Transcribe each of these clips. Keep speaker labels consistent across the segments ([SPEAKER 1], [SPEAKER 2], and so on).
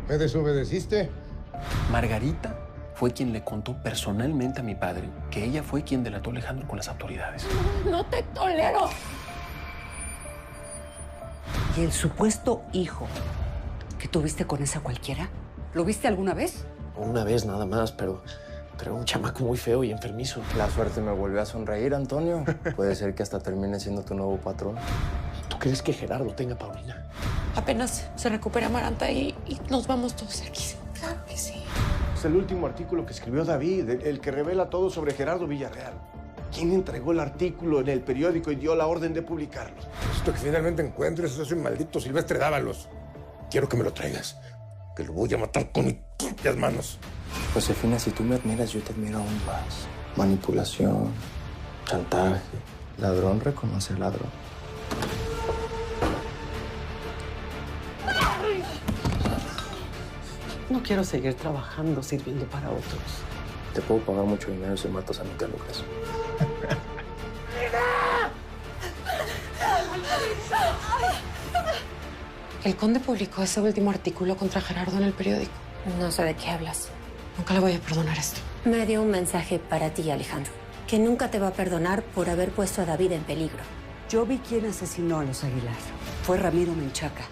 [SPEAKER 1] ¿Me desobedeciste?
[SPEAKER 2] Margarita fue quien le contó personalmente a mi padre que ella fue quien delató a Alejandro con las autoridades.
[SPEAKER 3] ¡No te tolero!
[SPEAKER 4] ¿Y el supuesto hijo que tuviste con esa cualquiera? ¿Lo viste alguna vez?
[SPEAKER 2] Una vez nada más, pero un chamaco muy feo y enfermizo.
[SPEAKER 5] La suerte me volvió a sonreír, Antonio. Puede ser que hasta termine siendo tu nuevo patrón.
[SPEAKER 2] ¿Tú crees que Gerardo tenga a Paulina?
[SPEAKER 3] Apenas se recupera Amaranta y nos vamos todos aquí. Claro que sí.
[SPEAKER 1] Es el último artículo que escribió David, el que revela todo sobre Gerardo Villarreal. ¿Quién entregó el artículo en el periódico y dio la orden de publicarlo? Esto que finalmente encuentres es ese maldito Silvestre Dávalos. Quiero que me lo traigas, que lo voy a matar con mis propias manos.
[SPEAKER 5] Josefina, si tú me admiras, yo te admiro aún más. Manipulación, chantaje. Ladrón reconoce al ladrón.
[SPEAKER 4] No quiero seguir trabajando sirviendo para otros.
[SPEAKER 5] Te puedo pagar mucho dinero si matas a Mica Lucas.
[SPEAKER 3] El conde publicó ese último artículo contra Gerardo en el periódico.
[SPEAKER 6] No sé de qué hablas.
[SPEAKER 3] Nunca le voy a perdonar esto.
[SPEAKER 6] Me dio un mensaje para ti, Alejandro, que nunca te va a perdonar por haber puesto a David en peligro.
[SPEAKER 4] Yo vi quién asesinó a los Aguilar. Fue Ramiro Menchaca,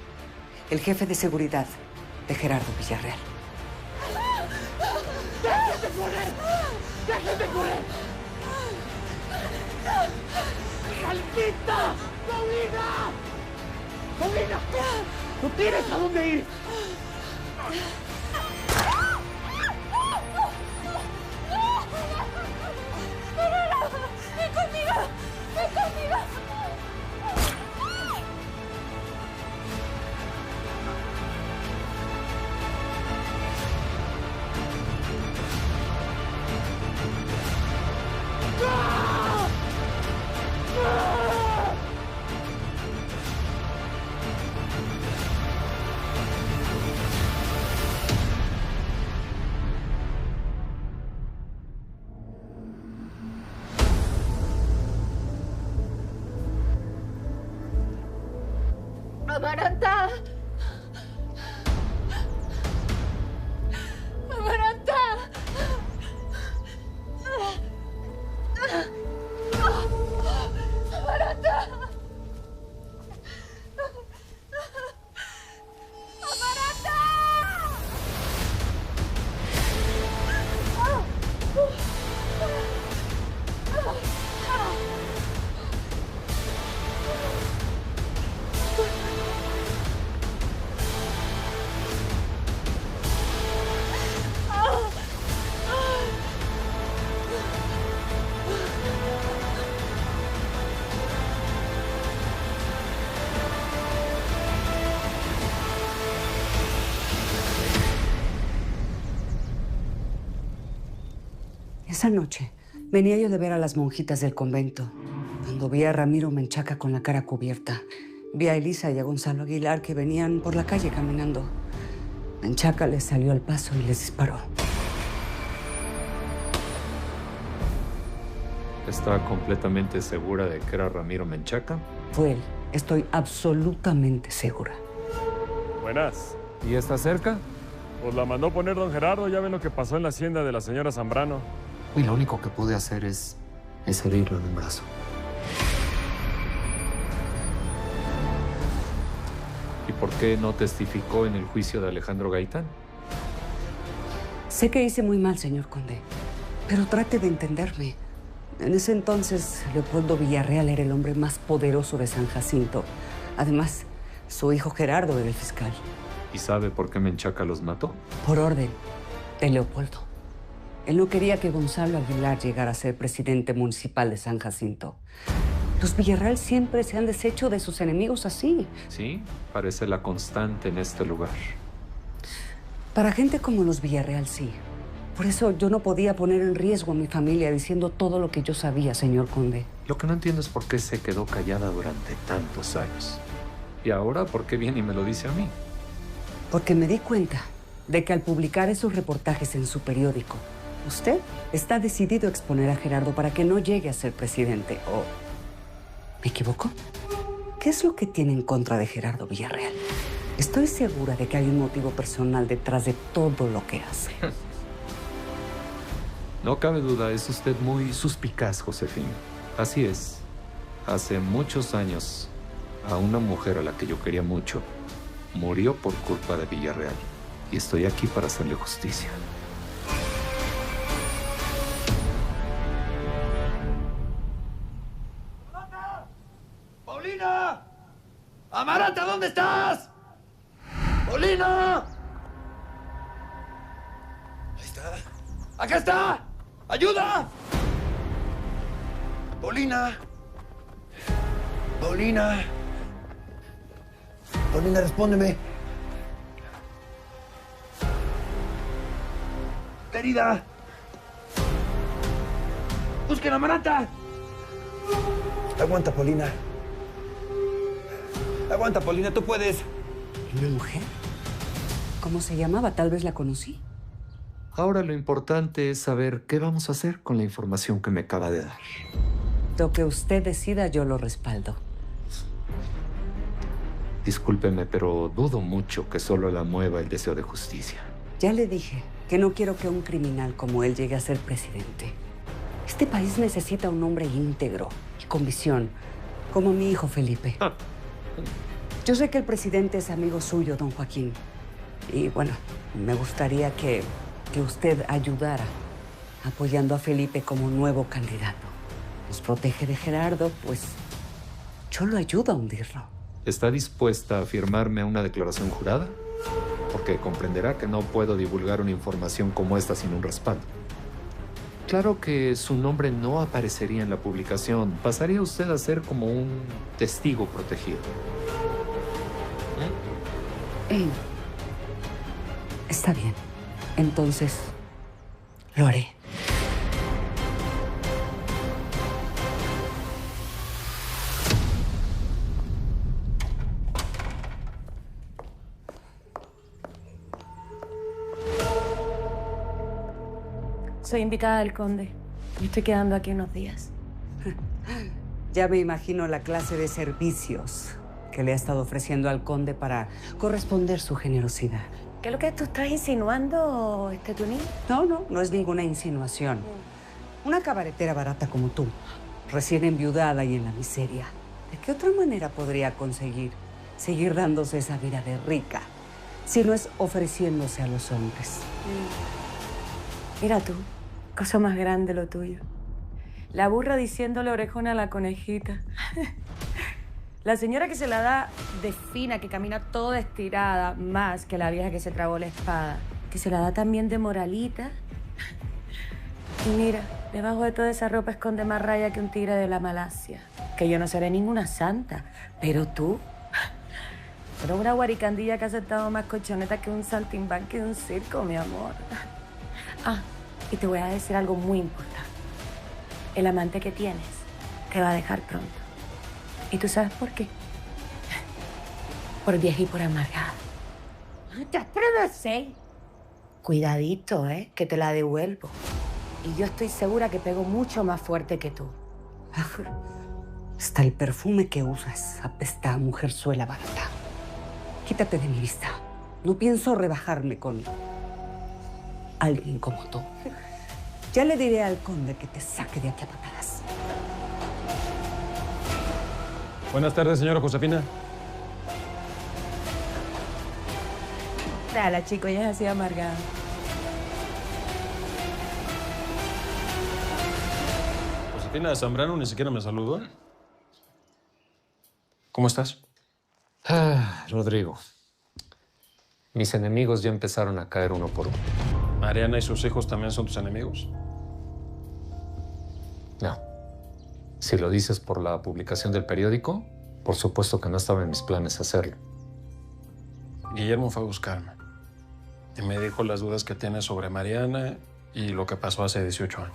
[SPEAKER 4] el jefe de seguridad de Gerardo Villarreal.
[SPEAKER 3] ¡Déjate correr! ¡Déjate correr! ¡Maldita! ¡Paulina! ¡Paulina! ¡No tienes a dónde ir! ¡Ven conmigo! ¡Ven conmigo! ¡Amaranta! ¡Amaranta! ¡Amaranta!
[SPEAKER 4] Esa noche venía yo de ver a las monjitas del convento. Cuando vi a Ramiro Menchaca con la cara cubierta, vi a Elisa y a Gonzalo Aguilar que venían por la calle caminando. Menchaca les salió al paso y les disparó.
[SPEAKER 7] ¿Está completamente segura de que era Ramiro Menchaca?
[SPEAKER 4] Fue él. Estoy absolutamente segura.
[SPEAKER 8] Buenas.
[SPEAKER 7] ¿Y está cerca?
[SPEAKER 8] Pues la mandó poner don Gerardo. Ya ven lo que pasó en la hacienda de la señora Zambrano.
[SPEAKER 5] Y lo único que pude hacer es herirlo en el brazo.
[SPEAKER 7] ¿Y por qué no testificó en el juicio de Alejandro Gaitán?
[SPEAKER 4] Sé que hice muy mal, señor conde, pero trate de entenderme. En ese entonces, Leopoldo Villarreal era el hombre más poderoso de San Jacinto. Además, su hijo Gerardo era el fiscal.
[SPEAKER 7] ¿Y sabe por qué Menchaca los mató?
[SPEAKER 4] Por orden de Leopoldo. Él no quería que Gonzalo Aguilar llegara a ser presidente municipal de San Jacinto. Los Villarreal siempre se han deshecho de sus enemigos así.
[SPEAKER 7] Sí, parece la constante en este lugar.
[SPEAKER 4] Para gente como los Villarreal, sí. Por eso yo no podía poner en riesgo a mi familia diciendo todo lo que yo sabía, señor conde.
[SPEAKER 7] Lo que no entiendo es por qué se quedó callada durante tantos años. Y ahora, ¿por qué viene y me lo dice a mí?
[SPEAKER 4] Porque me di cuenta de que al publicar esos reportajes en su periódico, usted está decidido a exponer a Gerardo para que no llegue a ser presidente. ¿O me equivoco? ¿Qué es lo que tiene en contra de Gerardo Villarreal? Estoy segura de que hay un motivo personal detrás de todo lo que hace.
[SPEAKER 7] No cabe duda, es usted muy suspicaz, Josefina. Así es. Hace muchos años, a una mujer a la que yo quería mucho, murió por culpa de Villarreal. Y estoy aquí para hacerle justicia.
[SPEAKER 3] ¡Paulina! ¡Amaranta, ¿dónde estás? ¡Paulina! Ahí está. ¡Acá está! ¡Ayuda! ¡Paulina! ¡Paulina! Paulina, respóndeme. ¡Está herida! ¡Busquen a Amaranta! Aguanta, Paulina. Aguanta, Paulina, tú puedes.
[SPEAKER 4] ¿Una mujer? ¿Cómo se llamaba? Tal vez la conocí.
[SPEAKER 7] Ahora lo importante es saber qué vamos a hacer con la información que me acaba de dar.
[SPEAKER 4] Lo que usted decida, yo lo respaldo.
[SPEAKER 7] Discúlpeme, pero dudo mucho que solo la mueva el deseo de justicia.
[SPEAKER 4] Ya le dije que no quiero que un criminal como él llegue a ser presidente. Este país necesita un hombre íntegro y con visión, como mi hijo Felipe. Yo sé que el presidente es amigo suyo, don Joaquín. Y bueno, me gustaría que usted ayudara apoyando a Felipe como nuevo candidato. Nos protege de Gerardo, pues yo lo ayudo a hundirlo.
[SPEAKER 7] ¿Está dispuesta a firmarme una declaración jurada? Porque comprenderá que no puedo divulgar una información como esta sin un respaldo. Claro que su nombre no aparecería en la publicación. Pasaría usted a ser como un testigo protegido.
[SPEAKER 4] Está bien. Entonces, lo haré.
[SPEAKER 9] Soy invitada del conde y estoy quedando aquí unos días.
[SPEAKER 4] Ya me imagino la clase de servicios que le ha estado ofreciendo al conde para corresponder su generosidad.
[SPEAKER 9] ¿Qué es lo que tú estás insinuando, Tunín?
[SPEAKER 4] No es ninguna insinuación. Una cabaretera barata como tú, recién enviudada y en la miseria, ¿de qué otra manera podría conseguir seguir dándose esa vida de rica si no es ofreciéndose a los hombres?
[SPEAKER 9] Mira tú, cosa más grande lo tuyo. La burra diciéndole orejona a la conejita. La señora que se la da de fina, que camina toda estirada, más que la vieja que se tragó la espada, que se la da también de moralita. Y mira, debajo de toda esa ropa esconde más raya que un tigre de la Malasia. Que yo no seré ninguna santa, pero tú... Pero una guaricandilla que ha aceptado más colchoneta que un saltimbanqui de un circo, mi amor. Ah, y te voy a decir algo muy importante. El amante que tienes te va a dejar pronto. ¿Y tú sabes por qué? Por vieja y por amargada. ¿Te atreves? Sí. Cuidadito, que te la devuelvo. Y yo estoy segura que pego mucho más fuerte que tú.
[SPEAKER 4] Hasta el perfume que usas apesta a mujerzuela barata. Quítate de mi vista. No pienso rebajarme con alguien como tú. Ya le diré al conde que te saque de aquí a patadas.
[SPEAKER 8] Buenas tardes, señora Josefina.
[SPEAKER 9] La chico ya es así amargada.
[SPEAKER 8] Josefina Zambrano ni siquiera me saludó. ¿Cómo estás?
[SPEAKER 7] Rodrigo. Mis enemigos ya empezaron a caer uno por uno.
[SPEAKER 8] ¿Mariana y sus hijos también son tus enemigos?
[SPEAKER 7] No. Si lo dices por la publicación del periódico, por supuesto que no estaba en mis planes hacerlo.
[SPEAKER 8] Guillermo fue a buscarme y me dijo las dudas que tiene sobre Mariana y lo que pasó hace 18 años.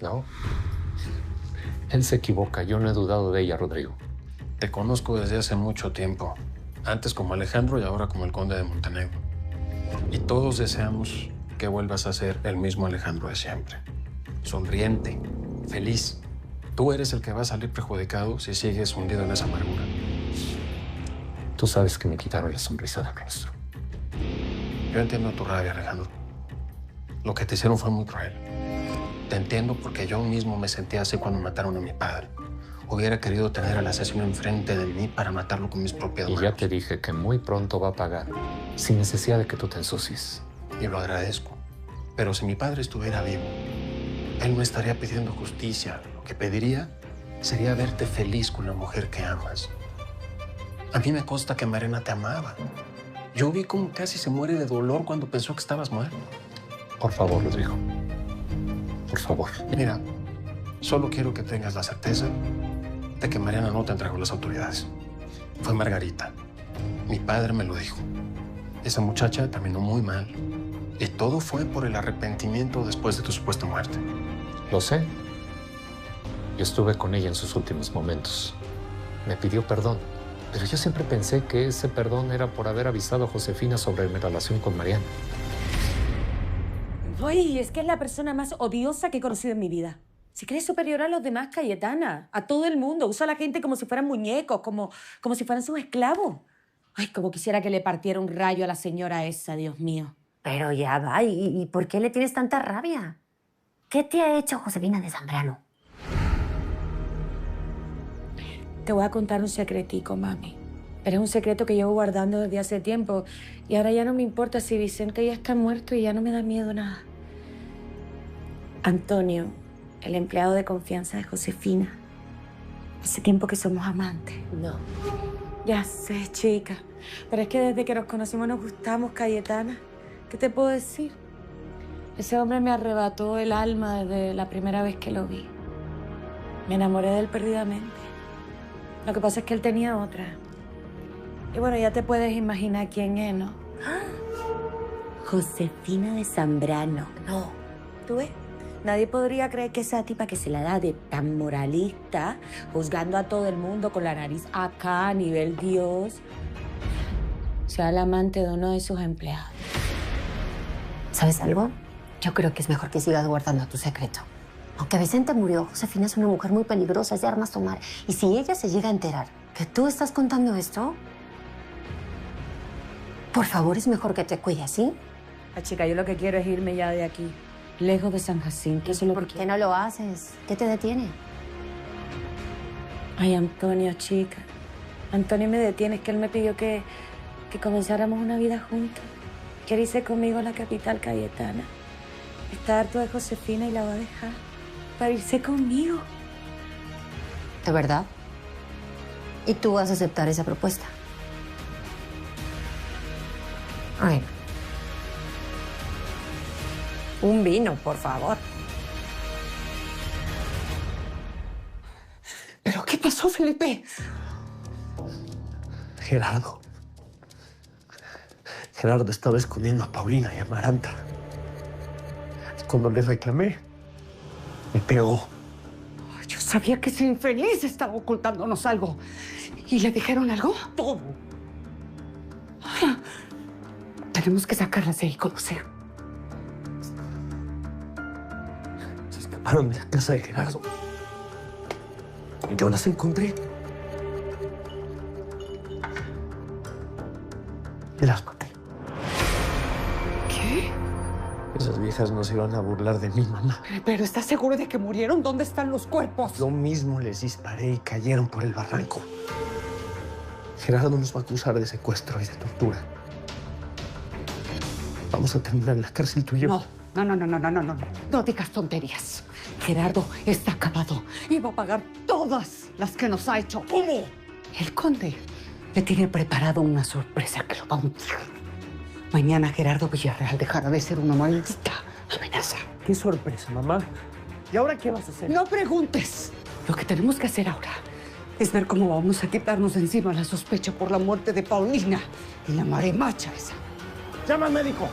[SPEAKER 7] No. Él se equivoca. Yo no he dudado de ella, Rodrigo.
[SPEAKER 8] Te conozco desde hace mucho tiempo. Antes como Alejandro y ahora como el conde de Montenegro. Y todos deseamos que vuelvas a ser el mismo Alejandro de siempre. Sonriente, feliz. Tú eres el que va a salir perjudicado si sigues hundido en esa amargura.
[SPEAKER 7] Tú sabes que me quitaron la sonrisa del rostro.
[SPEAKER 8] Yo entiendo tu rabia, Alejandro. Lo que te hicieron fue muy cruel. Te entiendo porque yo mismo me sentía así cuando mataron a mi padre. Hubiera querido tener al asesino enfrente de mí para matarlo con mis propias manos.
[SPEAKER 7] Y ya te dije que muy pronto va a pagar, sin necesidad de que tú te ensucies.
[SPEAKER 8] Y lo agradezco. Pero si mi padre estuviera vivo, él no estaría pidiendo justicia. Lo que pediría sería verte feliz con la mujer que amas. A mí me consta que Mariana te amaba. Yo vi cómo casi se muere de dolor cuando pensó que estabas muerto.
[SPEAKER 7] Por favor, Rodrigo. Por favor.
[SPEAKER 8] Mira, solo quiero que tengas la certeza de que Mariana no te entregó a las autoridades. Fue Margarita. Mi padre me lo dijo. Esa muchacha terminó muy mal. Y todo fue por el arrepentimiento después de tu supuesta muerte.
[SPEAKER 7] Lo sé. Yo estuve con ella en sus últimos momentos. Me pidió perdón. Pero yo siempre pensé que ese perdón era por haber avisado a Josefina sobre mi relación con Mariana.
[SPEAKER 9] Uy, es que es la persona más odiosa que he conocido en mi vida. Se cree superior a los demás, Cayetana. A todo el mundo. Usa a la gente como si fueran muñecos, como si fueran sus esclavos. Ay, como quisiera que le partiera un rayo a la señora esa, Dios mío.
[SPEAKER 6] Pero ya va, ¿y por qué le tienes tanta rabia? ¿Qué te ha hecho Josefina de Zambrano?
[SPEAKER 9] Te voy a contar un secretico, mami. Pero es un secreto que llevo guardando desde hace tiempo. Y ahora ya no me importa si Vicente ya está muerto y ya no me da miedo nada. Antonio, el empleado de confianza de Josefina. Hace tiempo que somos amantes.
[SPEAKER 6] No.
[SPEAKER 9] Ya sé, chica. Pero es que desde que nos conocimos nos gustamos, Cayetana. ¿Qué te puedo decir? Ese hombre me arrebató el alma desde la primera vez que lo vi. Me enamoré de él perdidamente. Lo que pasa es que él tenía otra. Y bueno, ya te puedes imaginar quién es, ¿no?
[SPEAKER 6] Josefina de Zambrano.
[SPEAKER 9] No. ¿Tú ves? Nadie podría creer que esa tipa que se la da de tan moralista, juzgando a todo el mundo con la nariz acá a nivel Dios, sea la amante de uno de sus empleados.
[SPEAKER 6] ¿Sabes algo? Yo creo que es mejor que sigas guardando tu secreto. Aunque Vicente murió, Josefina es una mujer muy peligrosa, es de armas tomar. Y si ella se llega a enterar que tú estás contando esto, por favor, es mejor que te cuides, ¿sí?
[SPEAKER 9] La chica, yo lo que quiero es irme ya de aquí, lejos de San Jacinto. Eso es lo
[SPEAKER 6] ¿Por
[SPEAKER 9] que
[SPEAKER 6] qué no lo haces? ¿Qué te detiene?
[SPEAKER 9] Ay, Antonio, chica. Antonio me detiene, es que él me pidió que comenzáramos una vida juntos. Quiere irse conmigo a la capital, Cayetana. Está harto de Josefina y la va a dejar para irse conmigo.
[SPEAKER 6] ¿De verdad? ¿Y tú vas a aceptar esa propuesta? Bueno. Un vino, por favor.
[SPEAKER 3] ¿Pero qué pasó, Felipe?
[SPEAKER 10] Gerardo estaba escondiendo a Paulina y a Amaranta. Cuando le reclamé, me pegó.
[SPEAKER 3] Yo sabía que ese infeliz estaba ocultándonos algo. ¿Y le dijeron algo?
[SPEAKER 10] Todo.
[SPEAKER 3] Tenemos que sacarlas de ahí, conocer.
[SPEAKER 10] Se escaparon de la casa de Gerardo. Yo las encontré. Y las maté.
[SPEAKER 3] ¿Qué?
[SPEAKER 10] Esas viejas no se iban a burlar de mí, mamá.
[SPEAKER 3] ¿Pero estás seguro de que murieron? ¿Dónde están los cuerpos?
[SPEAKER 10] Yo mismo les disparé y cayeron por el barranco. Gerardo nos va a acusar de secuestro y de tortura. Vamos a terminar en la cárcel tú y yo.
[SPEAKER 3] No. No digas tonterías. Gerardo está acabado y va a pagar todas las que nos ha hecho.
[SPEAKER 10] ¿Cómo?
[SPEAKER 3] El conde le tiene preparado una sorpresa que lo va a hundir. Mañana Gerardo Villarreal dejará de ser una maldita amenaza.
[SPEAKER 10] Qué sorpresa, mamá. ¿Y ahora qué vas a hacer?
[SPEAKER 3] No preguntes. Lo que tenemos que hacer ahora es ver cómo vamos a quitarnos de encima la sospecha por la muerte de Paulina y la maremacha esa.
[SPEAKER 10] ¡Llama al médico!